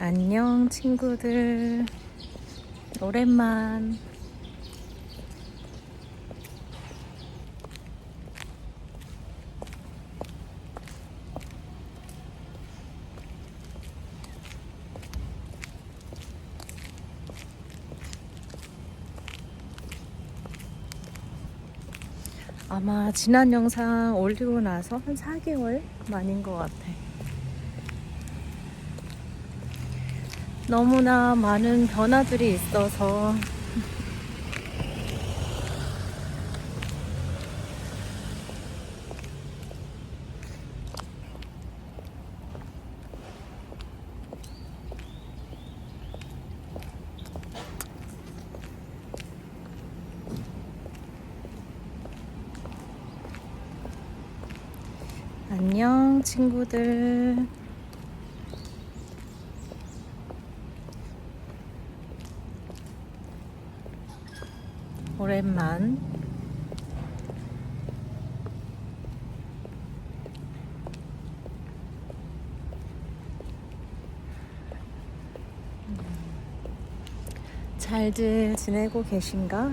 안녕 친구들, 오랜만. 아마 지난 영상 올리고 나서 한 4개월 만인 것 같아. 너무나 많은 변화들이 있어서 안녕 친구들. 오랜만. 잘들 지내고 계신가?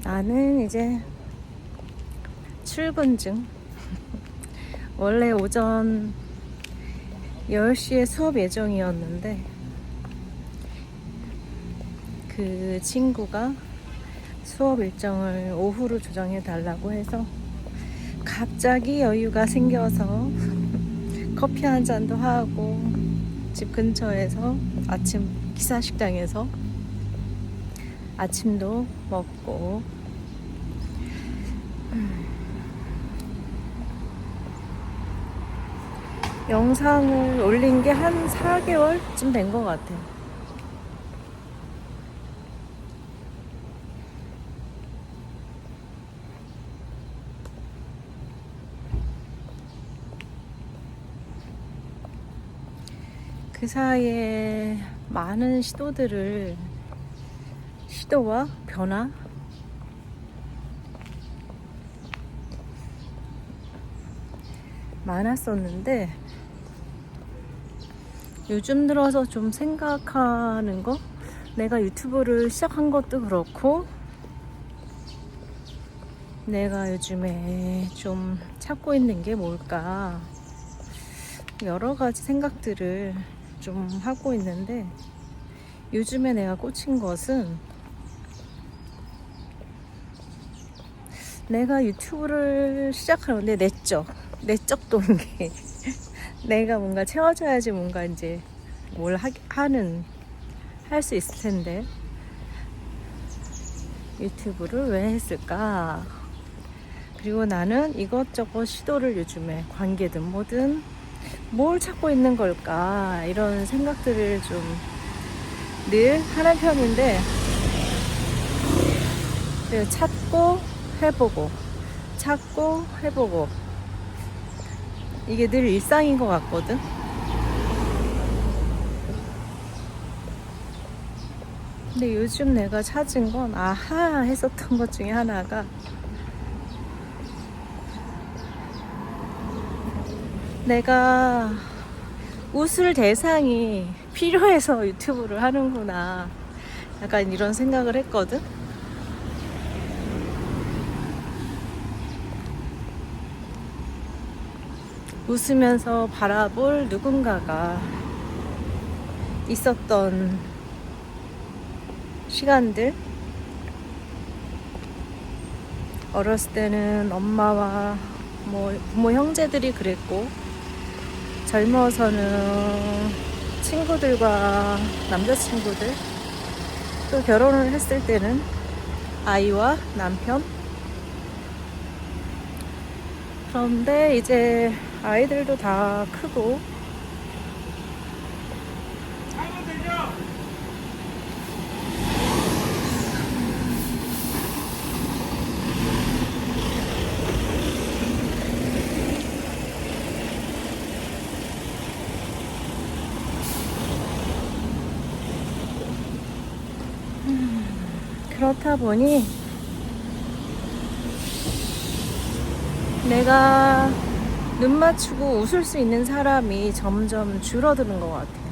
나는 이제 출근 중. 원래 오전 10시에 수업 예정이었는데 그 친구가 수업 일정을 오후로 조정해 달라고 해서 갑자기 여유가 생겨서 커피 한 잔도 하고 집 근처에서 아침 기사식당에서 아침도 먹고 영상을 올린 게 한 4개월쯤 된 것 같아요. 그 사이에 많은 시도와 변화, 많았었는데 요즘 들어서 좀 생각하는 거, 내가 유튜브를 시작한 것도 그렇고 내가 요즘에 좀 찾고 있는 게 뭘까, 여러 가지 생각들을 좀 하고 있는데 요즘에 내가 꽂힌 것은 내가 유튜브를 시작하는데 내적 동기 내가 뭔가 채워줘야지 뭔가 이제 뭘 할 수 있을 텐데 유튜브를 왜 했을까? 그리고 나는 이것저것 시도를 요즘에 관계든 뭐든 뭘 찾고 있는 걸까? 이런 생각들을 좀 늘 하는 편인데 찾고 해보고 이게 늘 일상인 것 같거든. 근데 요즘 내가 찾은 건 아하 했었던 것 중에 하나가 내가 웃을 대상이 필요해서 유튜브를 하는구나, 약간 이런 생각을 했거든. 웃으면서 바라볼 누군가가 있었던 시간들, 어렸을 때는 엄마와 부모 형제들이 그랬고, 젊어서는 친구들과 남자친구들, 또 결혼을 했을 때는 아이와 남편. 그런데 이제 아이들도 다 크고 그렇다 보니 내가 눈 맞추고 웃을 수 있는 사람이 점점 줄어드는 것 같아요.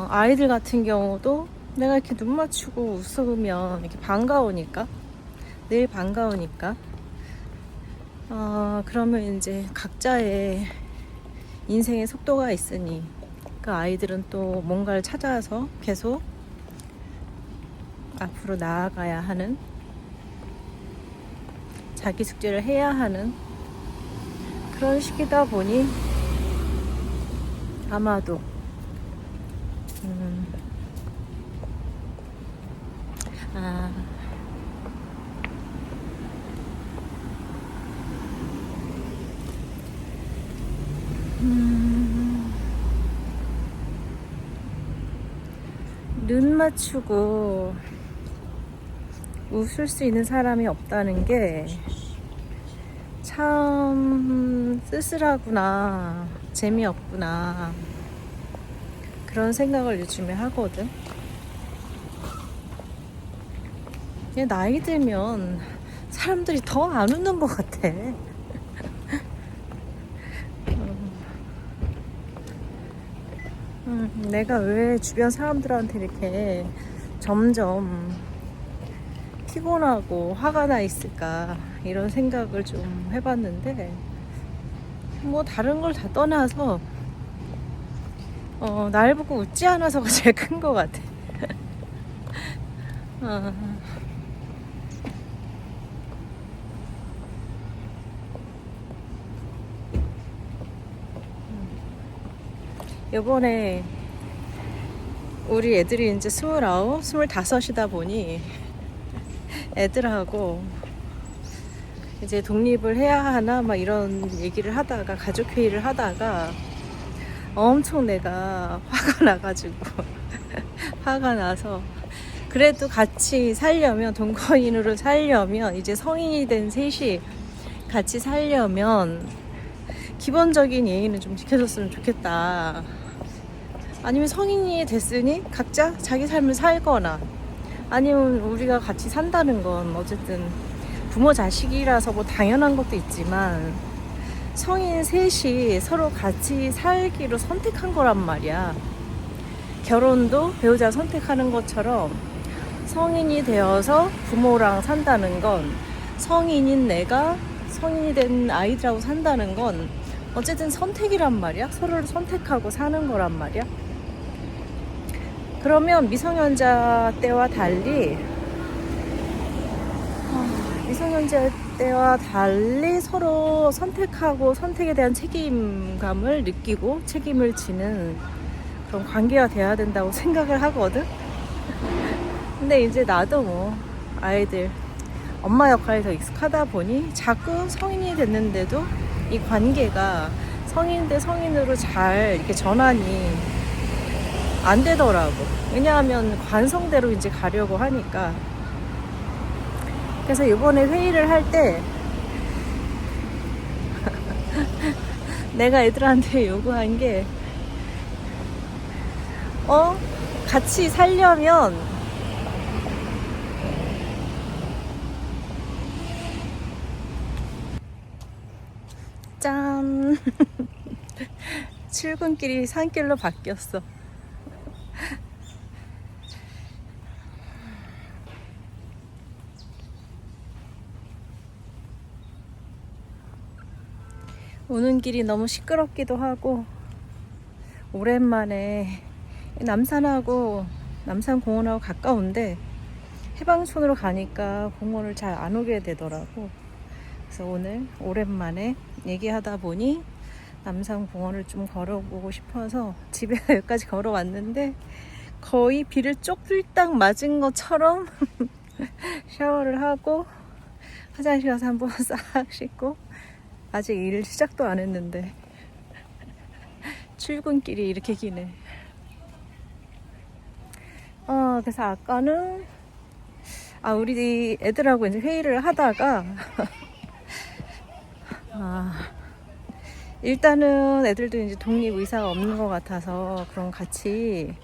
아이들 같은 경우도 내가 이렇게 눈 맞추고 웃으면 이렇게 반가우니까, 늘 반가우니까, 그러면 이제 각자의 인생의 속도가 있으니 그 아이들은 또 뭔가를 찾아서 계속 앞으로 나아가야 하는, 자기 숙제를 해야 하는 그런 시기다 보니 아마도 아, 눈 맞추고 웃을 수 있는 사람이 없다는 게 참 쓸쓸하구나, 재미없구나, 그런 생각을 요즘에 하거든. 그냥 나이 들면 사람들이 더 안 웃는 것 같아. 내가 왜 주변 사람들한테 이렇게 점점 피곤하고 화가 나 있을까, 이런 생각을 좀 해봤는데, 뭐 다른 걸 다 떠나서 날 보고 웃지 않아서가 제일 큰 것 같아. 요번에 우리 애들이 이제 29, 25이다 보니 애들하고 이제 독립을 해야 하나 막 이런 얘기를 하다가, 가족 회의를 하다가 엄청 내가 화가 나가지고 화가 나서, 그래도 같이 살려면, 동거인으로 살려면, 이제 성인이 된 셋이 같이 살려면 기본적인 예의는 좀 지켜줬으면 좋겠다. 아니면 성인이 됐으니 각자 자기 삶을 살거나, 아니면 우리가 같이 산다는 건 어쨌든 부모 자식이라서 뭐 당연한 것도 있지만 성인 셋이 서로 같이 살기로 선택한 거란 말이야. 결혼도 배우자 선택하는 것처럼 성인이 되어서 부모랑 산다는 건, 성인인 내가 성인이 된 아이들하고 산다는 건 어쨌든 선택이란 말이야. 서로를 선택하고 사는 거란 말이야. 그러면 미성년자 때와 달리 서로 선택하고 선택에 대한 책임감을 느끼고 책임을 지는 그런 관계가 돼야 된다고 생각을 하거든. 근데 이제 나도 뭐 아이들 엄마 역할이 더 익숙하다 보니 자꾸 성인이 됐는데도 이 관계가 성인 대 성인으로 잘 이렇게 전환이 안 되더라고. 왜냐하면 관성대로 이제 가려고 하니까. 그래서 이번에 회의를 할 때 내가 애들한테 요구한 게, 같이 살려면 짠 출근길이 산길로 바뀌었어. 오는 길이 너무 시끄럽기도 하고, 오랜만에 남산하고 남산공원하고 가까운데 해방촌으로 가니까 공원을 잘 안 오게 되더라고. 그래서 오늘 오랜만에 얘기하다 보니 남산공원을 좀 걸어보고 싶어서 집에 여기까지 걸어왔는데, 거의 비를 쪽불딱 맞은 것처럼 샤워를 하고 화장실 가서 한번 싹 씻고, 아직 일 시작도 안 했는데 출근길이 이렇게 기네. 그래서 아까는 우리 애들하고 이제 회의를 하다가 일단은 애들도 이제 독립 의사가 없는 것 같아서 그럼 같이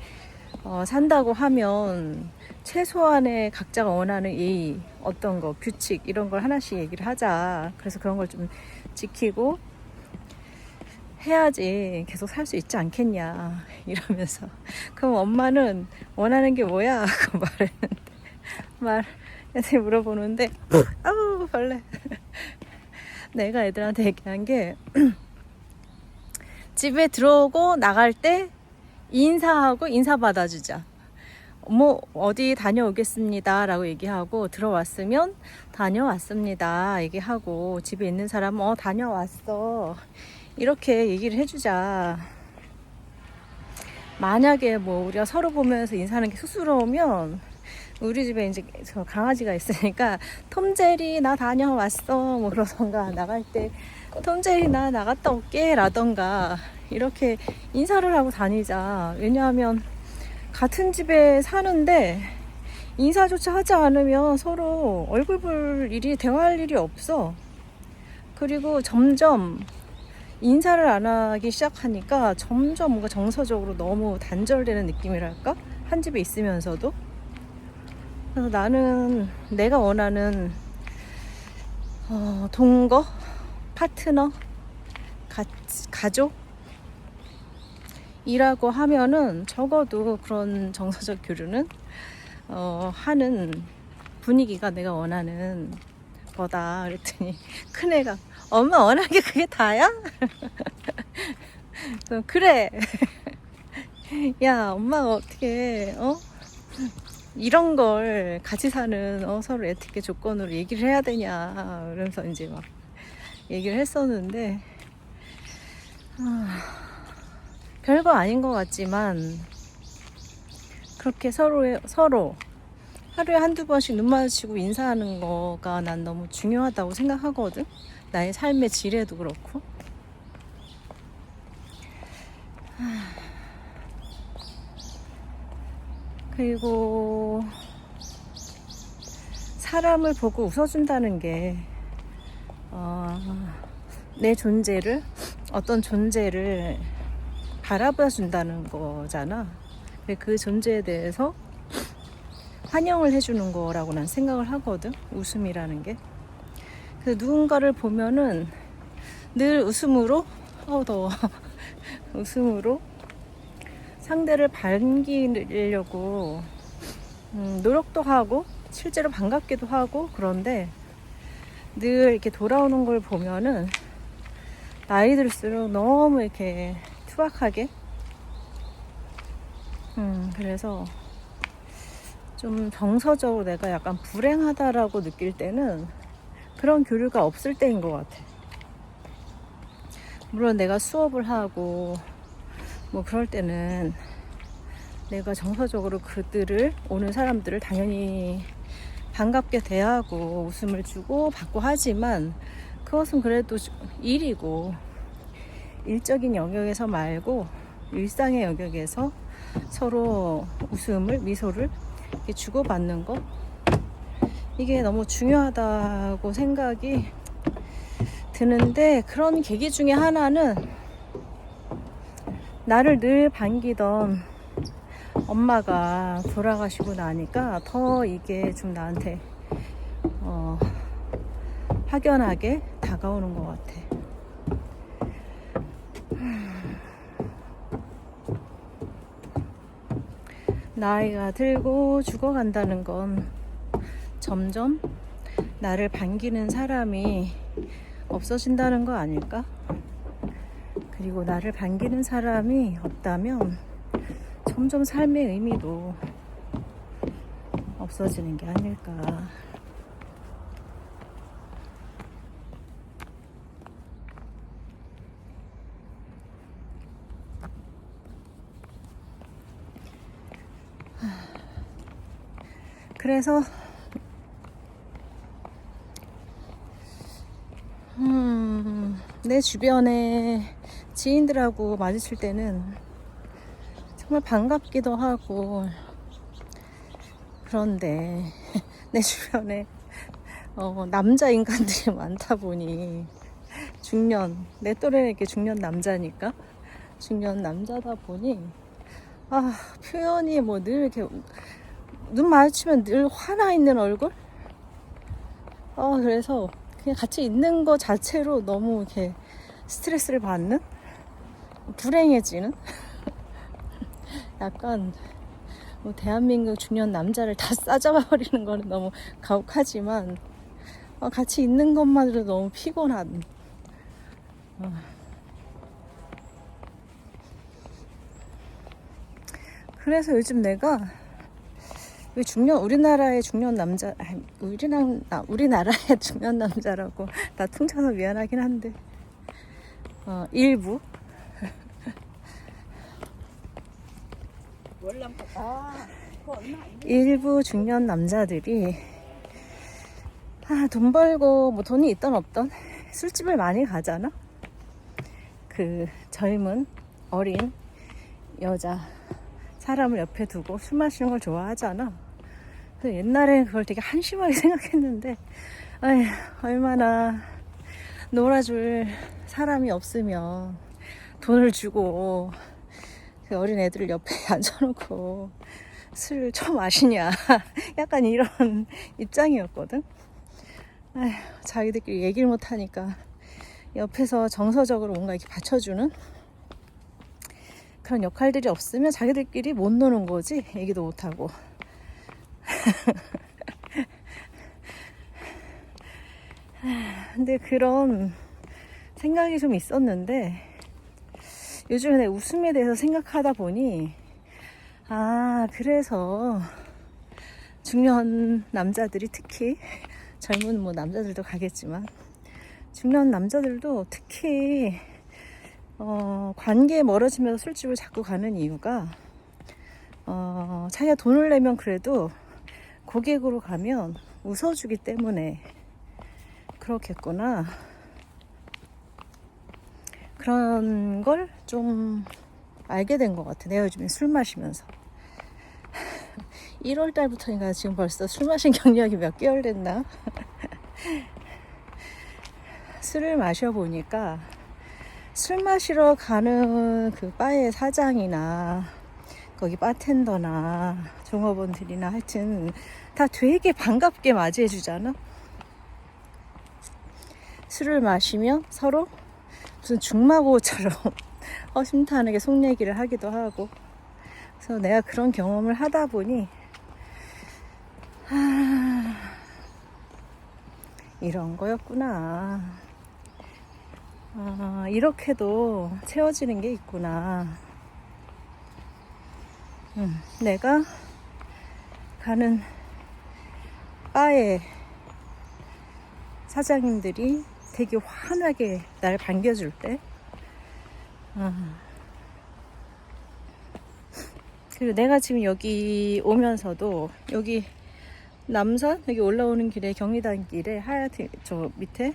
산다고 하면 최소한의 각자가 원하는 예의, 어떤 거, 규칙 이런 걸 하나씩 얘기를 하자. 그래서 그런 걸 좀 지키고 해야지 계속 살 수 있지 않겠냐 이러면서. 그럼 엄마는 원하는 게 뭐야? 하고 애들이 물어보는데 아우 벌레. 내가 애들한테 얘기한 게 집에 들어오고 나갈 때 인사하고 인사 받아주자. 뭐 어디 다녀오겠습니다 라고 얘기하고, 들어왔으면 다녀왔습니다 얘기하고, 집에 있는 사람은 다녀왔어 이렇게 얘기를 해주자. 만약에 뭐 우리가 서로 보면서 인사하는 게 쑥스러우면, 우리 집에 이제 저 강아지가 있으니까 톰제리 나 다녀왔어 뭐 그러던가, 나갈 때 톰제리 나 나갔다 올게 라던가 이렇게 인사를 하고 다니자. 왜냐하면 같은 집에 사는데 인사조차 하지 않으면 서로 얼굴 볼 일이, 대화할 일이 없어. 그리고 점점 인사를 안 하기 시작하니까 점점 뭔가 정서적으로 너무 단절되는 느낌이랄까? 한 집에 있으면서도. 그래서 나는 내가 원하는 동거, 파트너, 가족 이라고 하면은 적어도 그런 정서적 교류는 하는 분위기가 내가 원하는 거다. 그랬더니 큰애가 엄마 원하는 게 그게 다야? 그래. 야 엄마가 어떻게 이런 걸 같이 사는 서로 에티켓 조건으로 얘기를 해야 되냐 그러면서 이제 막 얘기를 했었는데, 별거 아닌 것 같지만 그렇게 서로 하루에 한두 번씩 눈 마주치고 인사하는 거가 난 너무 중요하다고 생각하거든. 나의 삶의 질에도 그렇고. 그리고 사람을 보고 웃어준다는 게 내 존재를, 어떤 존재를 바라봐 준다는 거잖아. 그 존재에 대해서 환영을 해주는 거라고 난 생각을 하거든. 웃음이라는 게. 그래서 누군가를 보면은 늘 웃음으로, 더워. 웃음으로 상대를 반기려고 노력도 하고 실제로 반갑기도 하고. 그런데 늘 이렇게 돌아오는 걸 보면은 나이 들수록 너무 이렇게 투박하게, 그래서 좀 정서적으로 내가 약간 불행하다라고 느낄 때는 그런 교류가 없을 때인 것 같아. 물론 내가 수업을 하고 뭐 그럴 때는 내가 정서적으로 오는 사람들을 당연히 반갑게 대하고 웃음을 주고 받고 하지만, 그것은 그래도 일이고, 일적인 영역에서 말고 일상의 영역에서 서로 웃음을, 미소를 이렇게 주고받는 거, 이게 너무 중요하다고 생각이 드는데, 그런 계기 중에 하나는 나를 늘 반기던 엄마가 돌아가시고 나니까 더 이게 좀 나한테 확연하게 다가오는 것 같아. 나이가 들고 죽어간다는 건 점점 나를 반기는 사람이 없어진다는 거 아닐까? 그리고 나를 반기는 사람이 없다면 점점 삶의 의미도 없어지는 게 아닐까. 그래서 내 주변에 지인들하고 마주칠 때는 정말 반갑기도 하고, 그런데 내 주변에 남자 인간들이 많다 보니 중년, 내 또래 이렇게 중년 남자니까 중년 남자다 보니 표현이 뭐 늘 이렇게 눈 마주치면 늘 화나 있는 얼굴? 그래서 그냥 같이 있는 거 자체로 너무 이렇게 스트레스를 받는? 불행해지는? 약간 뭐 대한민국 중년 남자를 다 싸잡아버리는 거는 너무 가혹하지만 같이 있는 것만으로도 너무 피곤한 그래서 요즘 내가 왜 우리나라의 중년 남자 우리나라의 중년 남자라고 나 퉁쳐서 미안하긴 한데 일부 일부 중년 남자들이 돈 벌고 뭐 돈이 있던 없던 술집을 많이 가잖아. 그 젊은 어린 여자 사람을 옆에 두고 술 마시는 걸 좋아하잖아. 그래서 옛날에 그걸 되게 한심하게 생각했는데 얼마나 놀아줄 사람이 없으면 돈을 주고 그 어린 애들을 옆에 앉혀놓고 술 처음 마시냐 약간 이런 입장이었거든. 자기들끼리 얘기를 못하니까 옆에서 정서적으로 뭔가 이렇게 받쳐주는 그런 역할들이 없으면 자기들끼리 못 노는 거지. 얘기도 못하고. 근데 그런 생각이 좀 있었는데 요즘에 내 웃음에 대해서 생각하다 보니 그래서 중년 남자들이 특히 젊은 뭐 남자들도 가겠지만 중년 남자들도 특히 관계에 멀어지면서 술집을 자꾸 가는 이유가 자기가 돈을 내면 그래도 고객으로 가면 웃어주기 때문에 그렇겠구나. 그런 걸 좀 알게 된 것 같아. 내가 요즘에 술 마시면서 1월 달부터인가 지금 벌써 술 마신 경력이 몇 개월 됐나? 술을 마셔보니까 술 마시러 가는 그 바의 사장이나 거기 바텐더나 종업원들이나 하여튼 다 되게 반갑게 맞이해 주잖아. 술을 마시면 서로 무슨 중마고처럼 허심탄회하게 속 얘기를 하기도 하고. 그래서 내가 그런 경험을 하다 보니 이런 거였구나. 이렇게도 채워지는 게 있구나. 내가 가는 바의 사장님들이 되게 환하게 날 반겨줄 때 그리고 내가 지금 여기 오면서도 여기 남산 여기 올라오는 길에 경리단 길에 하얗게 저 밑에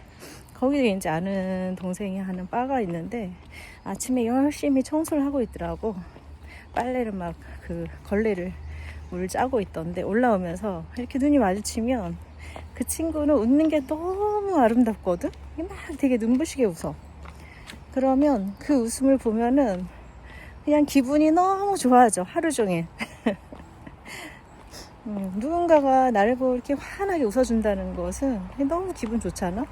거기에 이제 아는 동생이 하는 바가 있는데 아침에 열심히 청소를 하고 있더라고. 빨래를 막 그 걸레를 물 짜고 있던데 올라오면서 이렇게 눈이 마주치면 그 친구는 웃는 게 너무 아름답거든. 막 되게 눈부시게 웃어. 그러면 그 웃음을 보면은 그냥 기분이 너무 좋아져. 하루 종일. 누군가가 나를 보고 이렇게 환하게 웃어준다는 것은 너무 기분 좋잖아.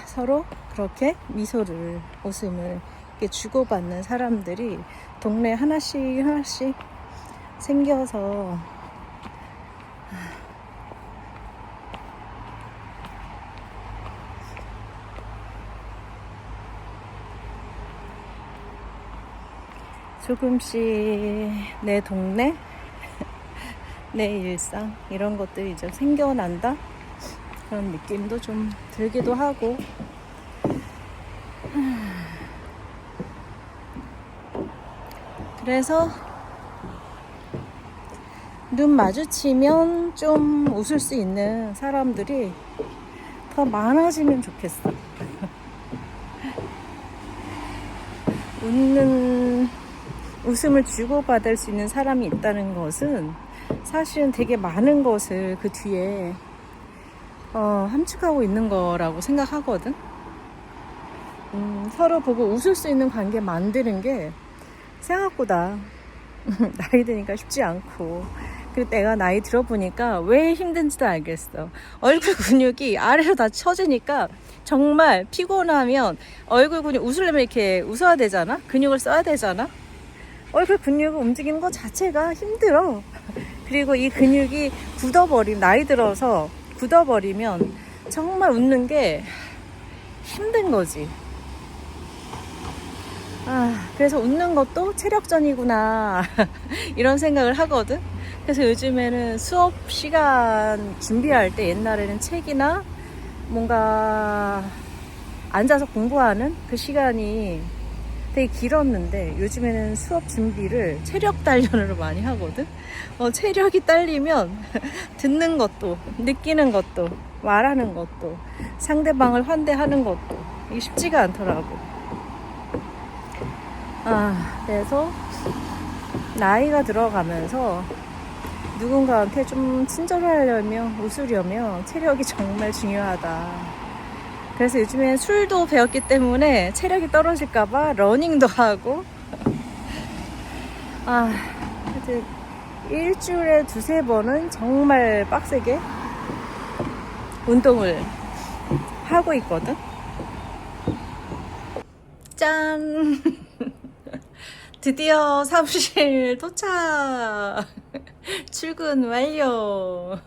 서로 그렇게 미소를 웃음을 이렇게 주고받는 사람들이 동네 하나씩 생겨서 조금씩 내 동네, 내 일상 이런 것들이 이제 생겨난다 그런 느낌도 좀 들기도 하고. 그래서 눈 마주치면 좀 웃을 수 있는 사람들이 더 많아지면 좋겠어. 웃음을 주고받을 수 있는 사람이 있다는 것은 사실은 되게 많은 것을 그 뒤에 함축하고 있는 거라고 생각하거든. 서로 보고 웃을 수 있는 관계 만드는 게 생각보다 나이 드니까 쉽지 않고, 그리고 내가 나이 들어보니까 왜 힘든지도 알겠어. 얼굴 근육이 아래로 다 처지니까 정말 피곤하면 얼굴 근육 웃으려면 이렇게 웃어야 되잖아. 근육을 써야 되잖아. 얼굴 근육을 움직이는 것 자체가 힘들어. 그리고 이 근육이 나이 들어서 굳어버리면 정말 웃는 게 힘든 거지. 그래서 웃는 것도 체력전이구나 이런 생각을 하거든. 그래서 요즘에는 수업 시간 준비할 때 옛날에는 책이나 뭔가 앉아서 공부하는 그 시간이 되게 길었는데 요즘에는 수업 준비를 체력 단련으로 많이 하거든. 체력이 딸리면 듣는 것도, 느끼는 것도, 말하는 것도, 상대방을 환대하는 것도 이게 쉽지가 않더라고. 그래서 나이가 들어가면서 누군가한테 좀 친절하려면, 웃으려면 체력이 정말 중요하다. 그래서 요즘엔 술도 배웠기 때문에 체력이 떨어질까봐 러닝도 하고, 하여튼 일주일에 2-3번은 정말 빡세게 운동을 하고 있거든. 짠! 드디어 사무실 도착! 출근 완료!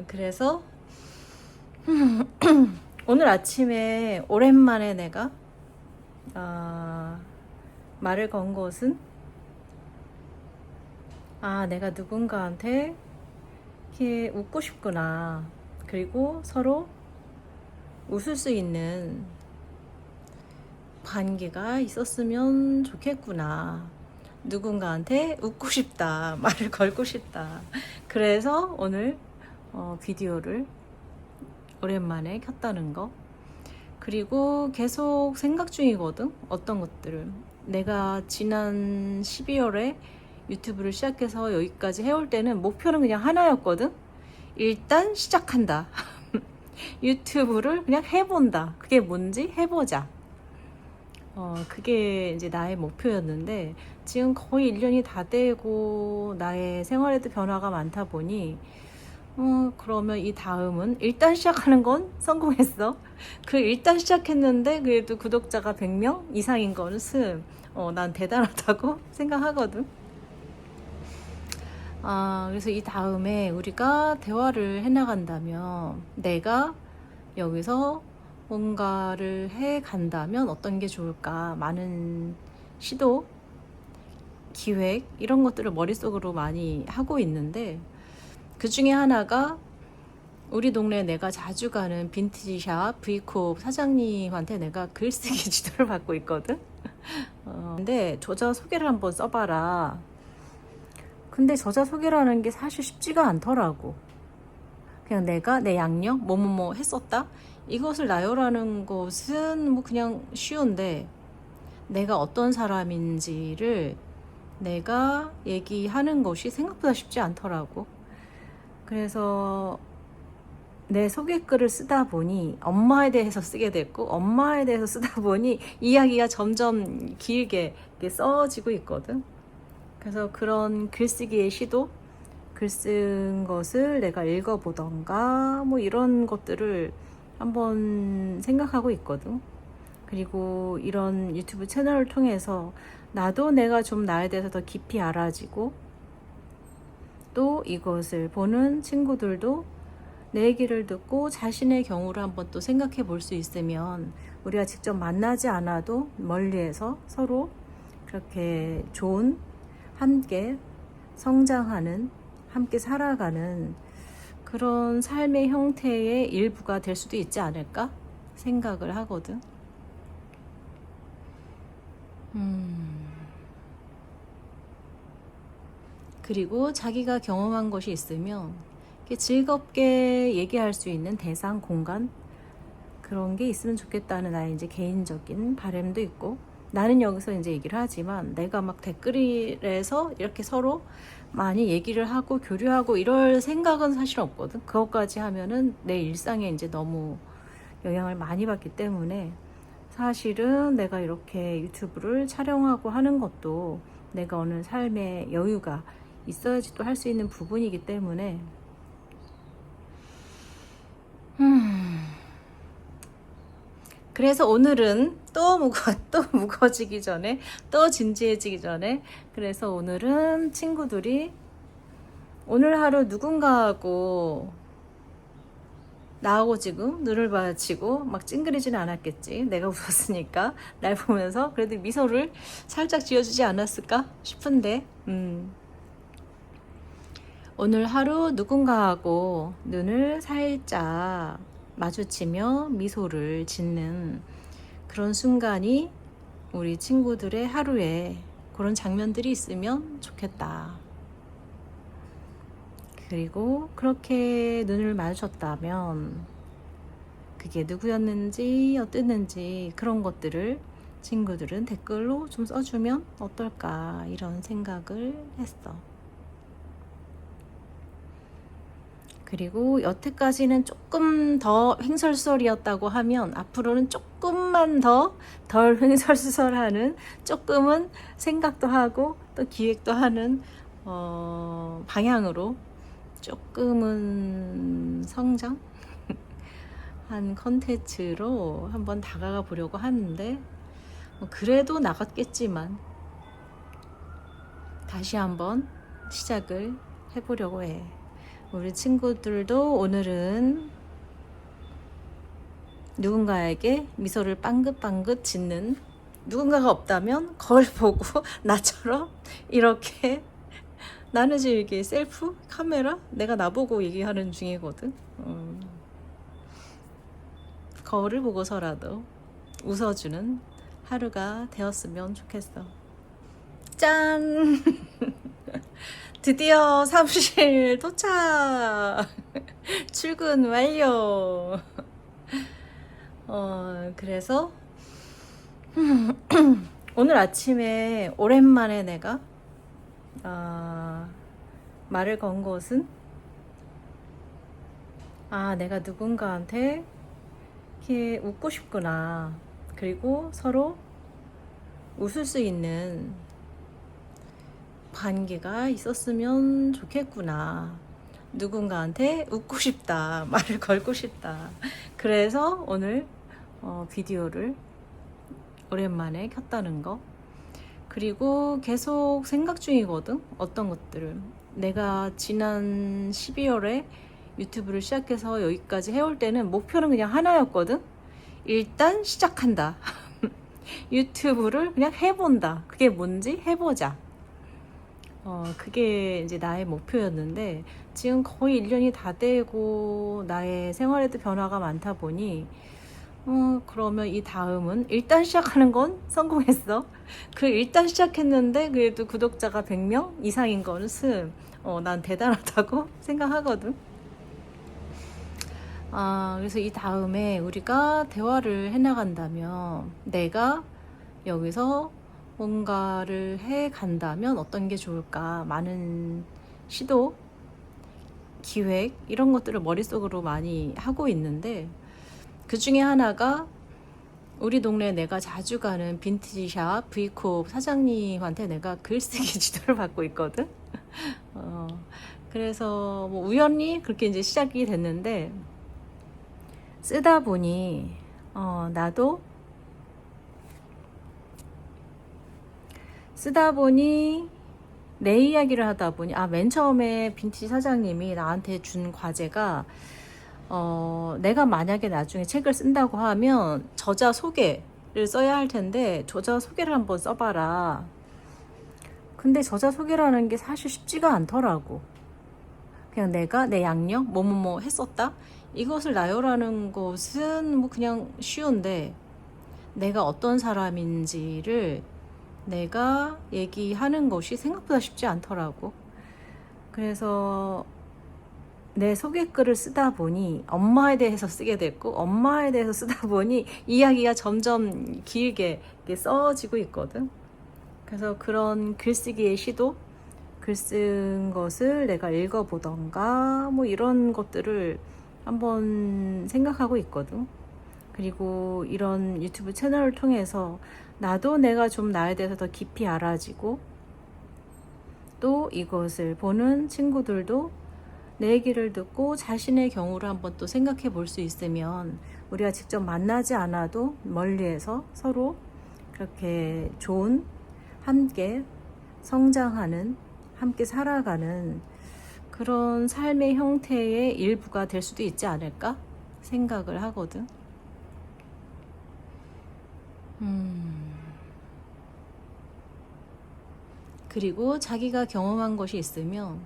그래서 오늘 아침에 오랜만에 내가 말을 건 것은 내가 누군가한테 이렇게 웃고 싶구나. 그리고 서로 웃을 수 있는 관계가 있었으면 좋겠구나. 누군가한테 웃고 싶다. 말을 걸고 싶다. 그래서 오늘 비디오를 오랜만에 켰다는 거. 그리고 계속 생각 중이거든. 어떤 것들을. 내가 지난 12월에 유튜브를 시작해서 여기까지 해올 때는 목표는 그냥 하나였거든. 일단 시작한다. 유튜브를 그냥 해본다. 그게 뭔지 해보자. 그게 이제 나의 목표였는데 지금 거의 1년이 다 되고 나의 생활에도 변화가 많다 보니 그러면 이 다음은 일단 시작하는 건 성공했어. 그 일단 시작했는데 그래도 구독자가 100명 이상인 것은 난 대단하다고 생각하거든. 그래서 이 다음에 우리가 대화를 해나간다면 내가 여기서 뭔가를 해 간다면 어떤 게 좋을까? 많은 시도, 기획 이런 것들을 머릿속으로 많이 하고 있는데 그 중에 하나가 우리 동네에 내가 자주 가는 빈티지샵 브이콥 사장님한테 내가 글쓰기 지도를 받고 있거든. 근데 저자 소개를 한번 써봐라. 근데 저자 소개라는 게 사실 쉽지가 않더라고. 그냥 내가 내 양력 뭐뭐뭐 했었다 이것을 나열하는 것은 뭐 그냥 쉬운데 내가 어떤 사람인지를 내가 얘기하는 것이 생각보다 쉽지 않더라고. 그래서 내 소개글을 쓰다 보니 엄마에 대해서 쓰게 됐고 엄마에 대해서 쓰다 보니 이야기가 점점 길게 써지고 있거든. 그래서 그런 글쓰기의 시도, 글 쓴 것을 내가 읽어보던가 뭐 이런 것들을 한번 생각하고 있거든. 그리고 이런 유튜브 채널을 통해서 나도 내가 좀 나에 대해서 더 깊이 알아지고 또 이것을 보는 친구들도 내 얘기를 듣고 자신의 경우를 한번 또 생각해 볼 수 있으면 우리가 직접 만나지 않아도 멀리에서 서로 그렇게 좋은 함께 성장하는 함께 살아가는 그런 삶의 형태의 일부가 될 수도 있지 않을까 생각을 하거든. 그리고 자기가 경험한 것이 있으면 즐겁게 얘기할 수 있는 대상, 공간 그런 게 있으면 좋겠다는 나의 이제 개인적인 바람도 있고 나는 여기서 이제 얘기를 하지만 내가 막 댓글에서 이렇게 서로 많이 얘기를 하고 교류하고 이럴 생각은 사실 없거든. 그것까지 하면은 내 일상에 이제 너무 영향을 많이 받기 때문에 사실은 내가 이렇게 유튜브를 촬영하고 하는 것도 내가 어느 삶의 여유가 있어야지 또 할 수 있는 부분이기 때문에 그래서 오늘은 또 무거워지기 전에, 또 진지해지기 전에, 그래서 오늘은 친구들이 오늘 하루 누군가하고 나하고 지금 눈을 마주치고 막 찡그리지는 않았겠지. 내가 웃었으니까 날 보면서 그래도 미소를 살짝 지어주지 않았을까 싶은데 오늘 하루 누군가하고 눈을 살짝 마주치며 미소를 짓는 그런 순간이 우리 친구들의 하루에 그런 장면들이 있으면 좋겠다. 그리고 그렇게 눈을 마주쳤다면 그게 누구였는지 어땠는지 그런 것들을 친구들은 댓글로 좀 써주면 어떨까 이런 생각을 했어. 그리고 여태까지는 조금 더 횡설수설이었다고 하면 앞으로는 조금만 더 덜 횡설수설하는, 조금은 생각도 하고 또 기획도 하는 방향으로 조금은 성장 한 컨텐츠로 한번 다가가 보려고 하는데 그래도 나갔겠지만 다시 한번 시작을 해보려고 해. 우리 친구들도 오늘은 누군가에게 미소를 빵긋빵긋 짓는, 누군가가 없다면 거울 보고 나처럼 이렇게 나는 지금 이게 셀프 카메라 내가 나보고 얘기하는 중이거든. 거울을 보고서라도 웃어주는 하루가 되었으면 좋겠어. 짠! 드디어 사무실 도착! 출근 완료! 그래서 오늘 아침에 오랜만에 내가 말을 건 것은 내가 누군가한테 이렇게 웃고 싶구나. 그리고 서로 웃을 수 있는 관계가 있었으면 좋겠구나. 누군가한테 웃고 싶다. 말을 걸고 싶다. 그래서 오늘 비디오를 오랜만에 켰다는 거. 그리고 계속 생각 중이거든. 어떤 것들을. 내가 지난 12월에 유튜브를 시작해서 여기까지 해올 때는 목표는 그냥 하나였거든. 일단 시작한다. 유튜브를 그냥 해본다. 그게 뭔지 해보자. 그게 이제 나의 목표였는데 지금 거의 1년이 다 되고 나의 생활에도 변화가 많다 보니 그러면 이 다음은 일단 시작하는 건 성공했어. 그 일단 시작했는데 그래도 구독자가 100명 이상인 것은 난 대단하다고 생각하거든. 그래서 이 다음에 우리가 대화를 해나간다면 내가 여기서 뭔가를 해 간다면 어떤 게 좋을까? 많은 시도, 기획 이런 것들을 머릿속으로 많이 하고 있는데 그 중에 하나가 우리 동네에 내가 자주 가는 빈티지샵 브이콥 사장님한테 내가 글쓰기 지도를 받고 있거든. 그래서 뭐 우연히 그렇게 이제 시작이 됐는데 쓰다 보니 나도 쓰다 보니 내 이야기를 하다 보니 맨 처음에 빈티지 사장님이 나한테 준 과제가 내가 만약에 나중에 책을 쓴다고 하면 저자 소개를 써야 할 텐데 저자 소개를 한번 써봐라. 근데 저자 소개라는 게 사실 쉽지가 않더라고. 그냥 내가 내 양력 뭐뭐뭐 했었다 이것을 나열하는 것은 뭐 그냥 쉬운데 내가 어떤 사람인지를 내가 얘기하는 것이 생각보다 쉽지 않더라고. 그래서 내 소개글을 쓰다 보니 엄마에 대해서 쓰게 됐고, 엄마에 대해서 쓰다 보니 이야기가 점점 길게 이렇게 써지고 있거든. 그래서 그런 글쓰기의 시도, 글 쓴 것을 내가 읽어보던가 뭐 이런 것들을 한번 생각하고 있거든. 그리고 이런 유튜브 채널을 통해서 나도 내가 좀 나에 대해서 더 깊이 알아지고, 또 이것을 보는 친구들도 내 얘기를 듣고 자신의 경우를 한번 또 생각해 볼 수 있으면, 우리가 직접 만나지 않아도 멀리에서 서로 그렇게 좋은, 함께 성장하는, 함께 살아가는 그런 삶의 형태의 일부가 될 수도 있지 않을까 생각을 하거든. 그리고 자기가 경험한 것이 있으면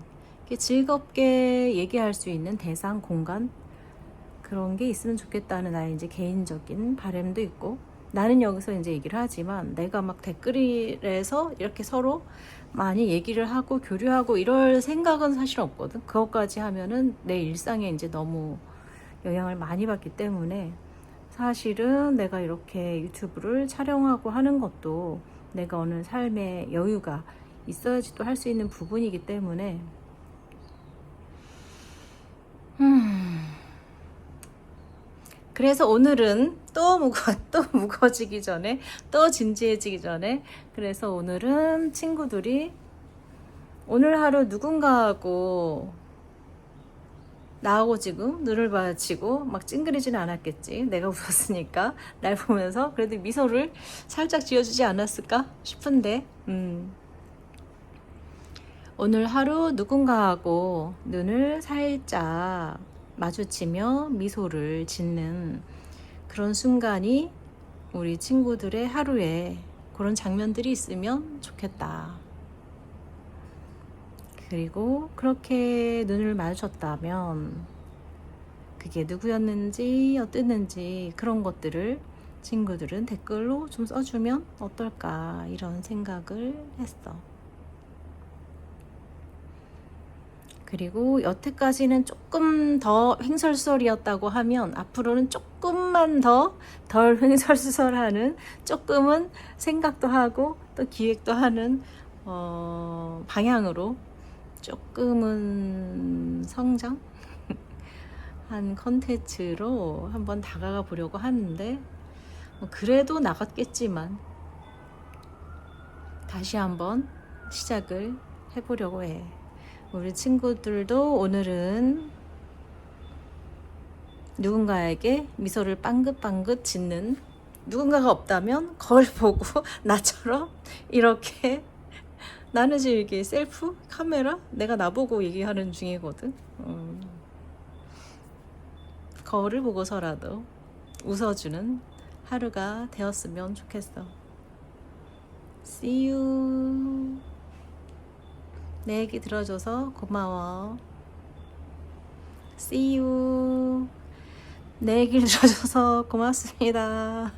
즐겁게 얘기할 수 있는 대상, 공간, 그런 게 있으면 좋겠다는 나의 이제 개인적인 바람도 있고, 나는 여기서 이제 얘기를 하지만 내가 막 댓글에서 이렇게 서로 많이 얘기를 하고 교류하고 이럴 생각은 사실 없거든. 그것까지 하면은 내 일상에 이제 너무 영향을 많이 받기 때문에, 사실은 내가 이렇게 유튜브를 촬영하고 하는 것도 내가 어느 삶의 여유가 있어야지 또 할 수 있는 부분이기 때문에, 그래서 오늘은 또 무거워지기 전에, 또 진지해지기 전에, 그래서 오늘은 친구들이 오늘 하루 누군가하고 나하고 지금 눈을 마주치고 막 찡그리지는 않았겠지. 내가 웃었으니까 날 보면서 그래도 미소를 살짝 지어주지 않았을까 싶은데, 오늘 하루 누군가하고 눈을 살짝 마주치며 미소를 짓는 그런 순간이 우리 친구들의 하루에 그런 장면들이 있으면 좋겠다. 그리고 그렇게 눈을 마주쳤다면 그게 누구였는지 어땠는지 그런 것들을 친구들은 댓글로 좀 써주면 어떨까, 이런 생각을 했어. 그리고 여태까지는 조금 더 횡설수설이었다고 하면, 앞으로는 조금만 덜 횡설수설하는, 조금은 생각도 하고 또 기획도 하는 방향으로 조금은 성장 한 컨텐츠로 한번 다가가 보려고 하는데, 그래도 나갔겠지만 다시 한번 시작을 해보려고 해. 우리 친구들도 오늘은 누군가에게 미소를 빵긋빵긋 짓는 누군가가 없다면 거울 보고 나처럼 이렇게, 나는 지금 이게 셀프 카메라 내가 나보고 얘기하는 중이거든. 거울을 보고서라도 웃어주는 하루가 되었으면 좋겠어. See you. 내 얘기 들어줘서 고마워. See you. 내 얘기를 들어줘서 고맙습니다.